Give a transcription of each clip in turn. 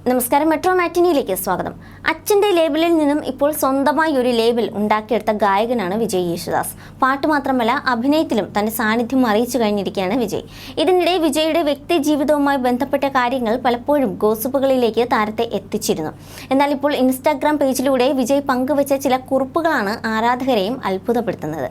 നമസ്കാരം, മെട്രോ മാറ്റിനിയിലേക്ക് സ്വാഗതം. അച്ഛൻ്റെ ലേബലിൽ നിന്നും ഇപ്പോൾ സ്വന്തമായി ഒരു ലേബൽ ഉണ്ടാക്കിയെടുത്ത ഗായകനാണ് വിജയ് യേശുദാസ്. പാട്ട് മാത്രമല്ല, അഭിനയത്തിലും തൻ്റെ സാന്നിധ്യം അറിയിച്ചു കഴിഞ്ഞിരിക്കുകയാണ് വിജയ്. ഇതിനിടെ വിജയുടെ വ്യക്തി ജീവിതവുമായി ബന്ധപ്പെട്ട കാര്യങ്ങൾ പലപ്പോഴും ഗോസിപ്പുകളിലേക്ക് താരത്തെ എത്തിച്ചിരുന്നു. എന്നാൽ ഇപ്പോൾ ഇൻസ്റ്റാഗ്രാം പേജിലൂടെ വിജയ് പങ്കുവച്ച ചില കുറിപ്പുകളാണ് ആരാധകരെയും അത്ഭുതപ്പെടുത്തുന്നത്.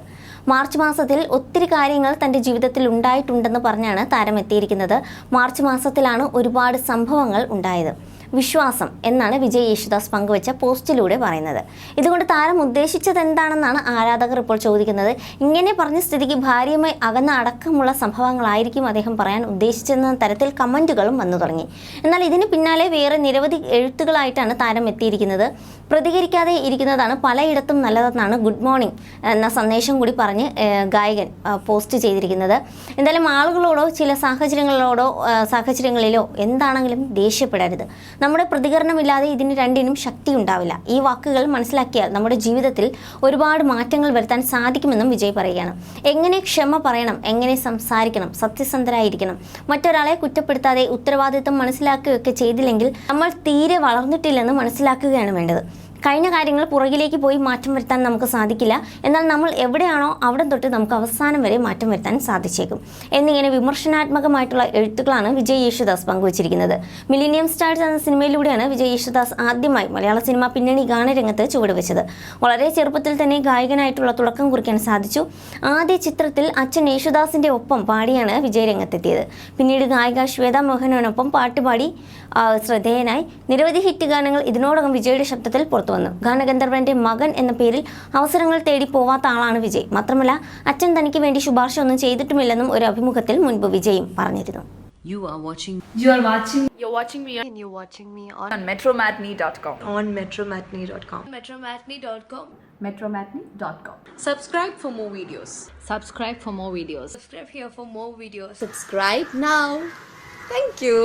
മാർച്ച് മാസത്തിൽ ഒത്തിരി കാര്യങ്ങൾ തൻ്റെ ജീവിതത്തിൽ ഉണ്ടായിട്ടുണ്ടെന്ന് പറഞ്ഞാണ് താരം എത്തിയിരിക്കുന്നത്. മാർച്ച് മാസത്തിലാണ് ഒരുപാട് സംഭവങ്ങൾ ഉണ്ടായത്. വിശ്വാസം എന്നാണ് വിജയ് യേശുദാസ് പങ്കുവച്ച പോസ്റ്റിലൂടെ പറയുന്നത്. ഇതുകൊണ്ട് താരം ഉദ്ദേശിച്ചത് എന്താണെന്നാണ് ആരാധകർ ഇപ്പോൾ ചോദിക്കുന്നത്. ഇങ്ങനെ പറഞ്ഞ സ്ഥിതിക്ക് ഭാര്യയുമായി അകന്ന അടക്കമുള്ള സംഭവങ്ങളായിരിക്കും അദ്ദേഹം പറയാൻ ഉദ്ദേശിച്ചെന്ന തരത്തിൽ കമൻറ്റുകളും വന്നു തുടങ്ങി. എന്നാൽ ഇതിന് പിന്നാലെ വേറെ നിരവധി എഴുത്തുകളായിട്ടാണ് താരം എത്തിയിരിക്കുന്നത്. പ്രതികരിക്കാതെ ഇരിക്കുന്നതാണ് പലയിടത്തും നല്ലതെന്നാണ് ഗുഡ് മോർണിംഗ് എന്ന സന്ദേശം കൂടി പറഞ്ഞ് ഗായകൻ പോസ്റ്റ് ചെയ്തിരിക്കുന്നത്. എന്തായാലും ആളുകളോടോ ചില സാഹചര്യങ്ങളിലോ എന്താണെങ്കിലും ദേഷ്യപ്പെടരുത്. നമ്മുടെ പ്രതികരണമില്ലാതെ ഇതിന് രണ്ടിനും ശക്തി ഉണ്ടാവില്ല. ഈ വാക്കുകൾ മനസ്സിലാക്കിയാൽ നമ്മുടെ ജീവിതത്തിൽ ഒരുപാട് മാറ്റങ്ങൾ വരുത്താൻ സാധിക്കുമെന്നും വിജയ് പറയുകയാണ്. എങ്ങനെ ക്ഷമ പറയണം, എങ്ങനെ സംസാരിക്കണം, സത്യസന്ധരായിരിക്കണം, മറ്റൊരാളെ കുറ്റപ്പെടുത്താതെ ഉത്തരവാദിത്വം മനസ്സിലാക്കുകയൊക്കെ ചെയ്തില്ലെങ്കിൽ നമ്മൾ തീരെ വളർന്നിട്ടില്ലെന്ന് മനസ്സിലാക്കുകയാണ് വേണ്ടത്. കഴിഞ്ഞ കാര്യങ്ങൾ പുറകിലേക്ക് പോയി മാറ്റം വരുത്താൻ നമുക്ക് സാധിക്കില്ല. എന്നാൽ നമ്മൾ എവിടെയാണോ അവിടെ തൊട്ട് നമുക്ക് അവസാനം വരെ മാറ്റം വരുത്താൻ സാധിച്ചേക്കും എന്നിങ്ങനെ വിമർശനാത്മകമായിട്ടുള്ള എഴുത്തുകളാണ് വിജയ് യേശുദാസ് പങ്കുവച്ചിരിക്കുന്നത്. മില്ലേനിയം സ്റ്റാർസ് എന്ന സിനിമയിലൂടെയാണ് വിജയ് യേശുദാസ് ആദ്യമായി മലയാള സിനിമ പിന്നണി ഗാനരംഗത്ത് ചുവടുവെച്ചത്. വളരെ ചെറുപ്പത്തിൽ തന്നെ ഗായകനായിട്ടുള്ള തുടക്കം കുറിക്കാൻ സാധിച്ചു. ആദ്യ ചിത്രത്തിൽ അച്ഛൻ യേശുദാസിന്റെ ഒപ്പം പാടിയാണ് വിജയ് രംഗത്തെത്തിയത്. പിന്നീട് ഗായിക ശ്വേത മോഹനോടൊപ്പം പാട്ടുപാടി ശ്രദ്ധേയനായി. നിരവധി ഹിറ്റ് ഗാനങ്ങൾ ഇതിനോടകം വിജയുടെ ശബ്ദത്തിൽ പുറത്തു വന്നു. ഗാനഗന്ധർവന്റെ മകൻ എന്ന പേരിൽ അവസരങ്ങൾ തേടി പോവാത്ത ആളാണ് വിജയ്. മാത്രമല്ല, അച്ഛൻ തനിക്ക് വേണ്ടി ശുപാർശ ഒന്നും ചെയ്തിട്ടുമില്ലെന്നും ഒരു അഭിമുഖത്തിൽ മുൻപ് വിജയും പറഞ്ഞിരുന്നു. You're watching me on metromatney.com. On metromatney.com. metromatney.com. Subscribe for more videos. Subscribe for more videos. Subscribe here for more videos. Subscribe now. Thank you.